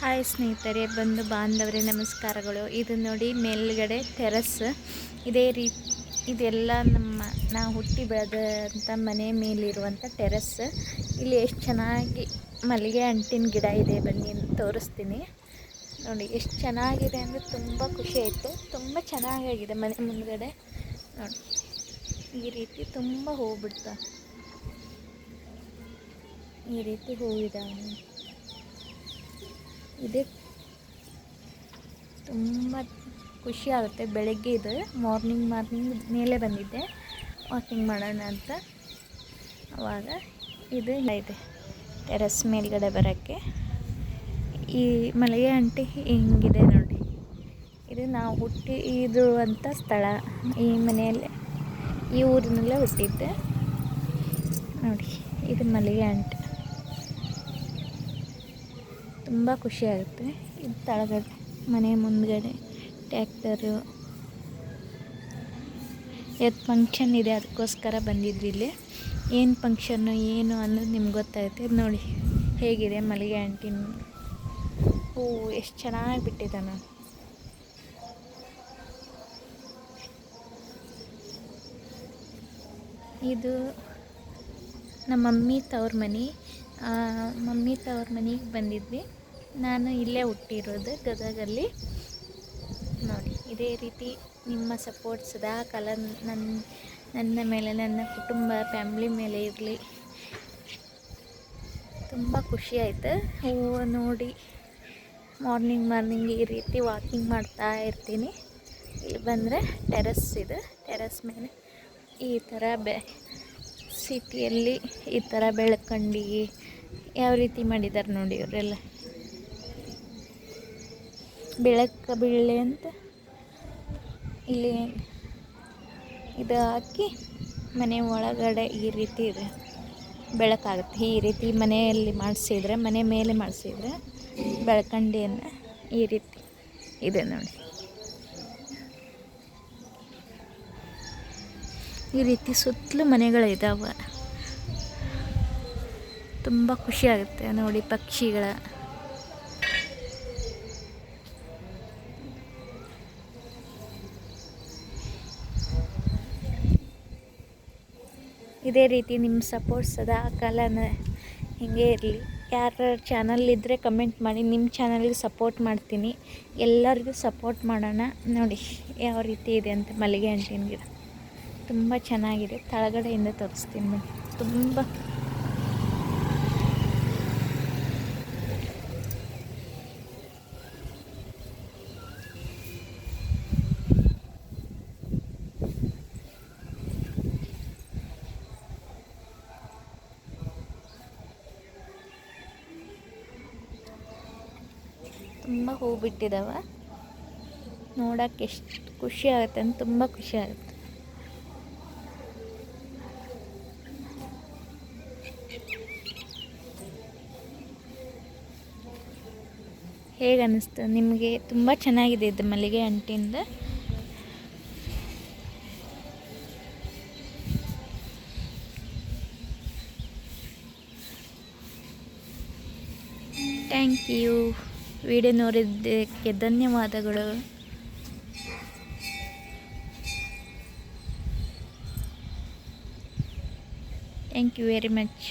Hi ಸ್ನೇಹಿತರೆ, ಬಂಧು ಬಾಂಧವರೇ, ನಮಸ್ಕಾರಗಳು. ಇದು ನೋಡಿ ಮೇಲ್ಗಡೆ ಟೆರಸ್. ಇದೇ ರೀತಿ ಇದೆಲ್ಲ ನಾವು ಹುಟ್ಟಿ ಬೆಳೆದಂಥ ಮನೆ ಮೇಲಿರುವಂಥ ಟೆರಸ್. ಇಲ್ಲಿ ಎಷ್ಟು ಚೆನ್ನಾಗಿ ಮಲ್ಲಿಗೆ ಅಂಟಿನ ಗಿಡ ಇದೆ, ಬನ್ನಿ ತೋರಿಸ್ತೀನಿ ನೋಡಿ. ಎಷ್ಟು ಚೆನ್ನಾಗಿದೆ ಅಂದರೆ ತುಂಬ ಖುಷಿ ಆಯಿತು. ತುಂಬ ಚೆನ್ನಾಗಾಗಿದೆ ಮನೆ ಮುಂದ್ಗಡೆ ನೋಡಿ. ಈ ರೀತಿ ತುಂಬ ಹೂವು ಬಿಡ್ತಾ, ಈ ರೀತಿ ಹೂವಿದಾವೆ. ಇದೆ ತುಂಬ ಖುಷಿ ಆಗುತ್ತೆ. ಬೆಳಗ್ಗೆ ಇದು ಮಾರ್ನಿಂಗ್ ಮೇಲೆ ಬಂದಿದ್ದೆ ವಾಕಿಂಗ್ ಮಾಡೋಣ ಅಂತ. ಆವಾಗ ಇದು ಇದೆ ಟೆರಸ್ ಮೇಲ್ಗಡೆ ಬರೋಕ್ಕೆ. ಈ ಮಲ್ಲಿಗೆ ಅಂಟಿ ಹಿಂಗಿದೆ ನೋಡಿ. ಇದು ನಾವು ಹುಟ್ಟಿರುವಂಥ ಸ್ಥಳ. ಈ ಮನೆಯಲ್ಲೇ, ಈ ಊರಿನಲ್ಲೇ ಹುಟ್ಟಿದ್ದೆ ನೋಡಿ. ಇದು ಮಲ್ಲಿಗೆ ಅಂಟಿ ತುಂಬ ಖುಷಿ ಆಗುತ್ತೆ. ಇದು ತಳಗಡೆ ಮನೆ ಮುಂದ್ಗಡೆ ಟ್ಯಾಕ್ಟರು ಫಂಕ್ಷನ್ ಇದೆ, ಅದಕ್ಕೋಸ್ಕರ ಬಂದಿದ್ವಿ ಇಲ್ಲಿ. ಏನು ಫಂಕ್ಷನ್ನು ಏನು ಅನ್ನೋದು ನಿಮ್ಗೆ ಗೊತ್ತಾಗುತ್ತೆ ನೋಡಿ. ಹೇಗಿದೆ ಮಲ್ಲಿಗೆ ಅಂಟಿನ ಹೂವು, ಎಷ್ಟು ಚೆನ್ನಾಗಿ ಬಿಟ್ಟಿದ್ದಾನೆ. ಇದು ನಮ್ಮ ಮಮ್ಮಿ ತವ್ರ ಮನೆಗೆ ಬಂದಿದ್ವಿ. ನಾನು ಇಲ್ಲೇ ಹುಟ್ಟಿರೋದು, ಗದಗಲ್ಲಿ ನೋಡಿ. ಇದೇ ರೀತಿ ನಿಮ್ಮ ಸಪೋರ್ಟ್ ಸದಾಕಾಲ ನನ್ನ ಮೇಲೆ, ನನ್ನ ಕುಟುಂಬ ಫ್ಯಾಮ್ಲಿ ಮೇಲೆ ಇರಲಿ. ತುಂಬ ಖುಷಿ ಆಯಿತು ಹೂವು ನೋಡಿ. ಮಾರ್ನಿಂಗ್ ಈ ರೀತಿ ವಾಕಿಂಗ್ ಮಾಡ್ತಾ ಇರ್ತೀನಿ. ಇಲ್ಲಿ ಬಂದರೆ ಟೆರಸ್ ಇದೆ. ಟೆರಸ್ ಮೇಲೆ ಈ ಥರ ಸಿಟಿಯಲ್ಲಿ ಈ ಥರ ಬೆಳ್ಕಂಡು ಯಾವ ರೀತಿ ಮಾಡಿದ್ದಾರೆ ನೋಡಿ. ಇವರೆಲ್ಲ ಬೆಳಕು ಬೀಳಲಿ ಅಂತ ಇಲ್ಲಿ ಇದು ಹಾಕಿ ಮನೆ ಒಳಗಡೆ ಈ ರೀತಿ ಇದೆ, ಬೆಳಕಾಗುತ್ತೆ. ಈ ರೀತಿ ಮನೆಯಲ್ಲಿ ಮಾಡಿಸಿದ್ರೆ, ಮನೆ ಮೇಲೆ ಮಾಡಿಸಿದ್ರೆ ಬೆಳ್ಕಂಡಿಯನ್ನು ಈ ರೀತಿ ಇದೆ ನೋಡಿ. ಈ ರೀತಿ ಸುತ್ತಲೂ ಮನೆಗಳಿದ್ದಾವೆ. ತುಂಬ ಖುಷಿಯಾಗುತ್ತೆ ನೋಡಿ. ಪಕ್ಷಿಗಳ ಇದೇ ರೀತಿ ನಿಮ್ಮ ಸಪೋರ್ಟ್ ಸದಾ ಕಾಲನ ಹೀಗೆ ಇರಲಿ. ಯಾರ ಚಾನಲ್ ಇದ್ದರೆ ಕಮೆಂಟ್ ಮಾಡಿ, ನಿಮ್ಮ ಚಾನಲ್ಗೆ ಸಪೋರ್ಟ್ ಮಾಡ್ತೀನಿ. ಎಲ್ಲರಿಗೂ ಸಪೋರ್ಟ್ ಮಾಡೋಣ ನೋಡಿ. ಯಾವ ರೀತಿ ಇದೆ ಅಂತ ಮಲ್ಲಿಗೆ ಅಂಟಿನ ಗಿಡ ತುಂಬ ಚೆನ್ನಾಗಿದೆ. ತಳಗಡೆಯಿಂದ ತೋರಿಸ್ತೀನಿ ಬನ್ನಿ. ತುಂಬ ಹೂ ಬಿಟ್ಟಿದ್ದಾವೆ. ನೋಡೋಕ್ಕೆ ಎಷ್ಟು ಖುಷಿ ಆಗುತ್ತೆ ಅಂತ, ತುಂಬ ಖುಷಿ ಆಗುತ್ತೆ. ಹೇಗೆ ಅನ್ನಿಸ್ತು ನಿಮಗೆ? ತುಂಬ ಚೆನ್ನಾಗಿದೆ ಇದು ಮಲ್ಲಿಗೆ ಅಂಟಿಂದ. Thank you. ವಿಡಿಯೋ ನೋಡಿದ್ದಕ್ಕೆ ಧನ್ಯವಾದಗಳು. Thank you very much.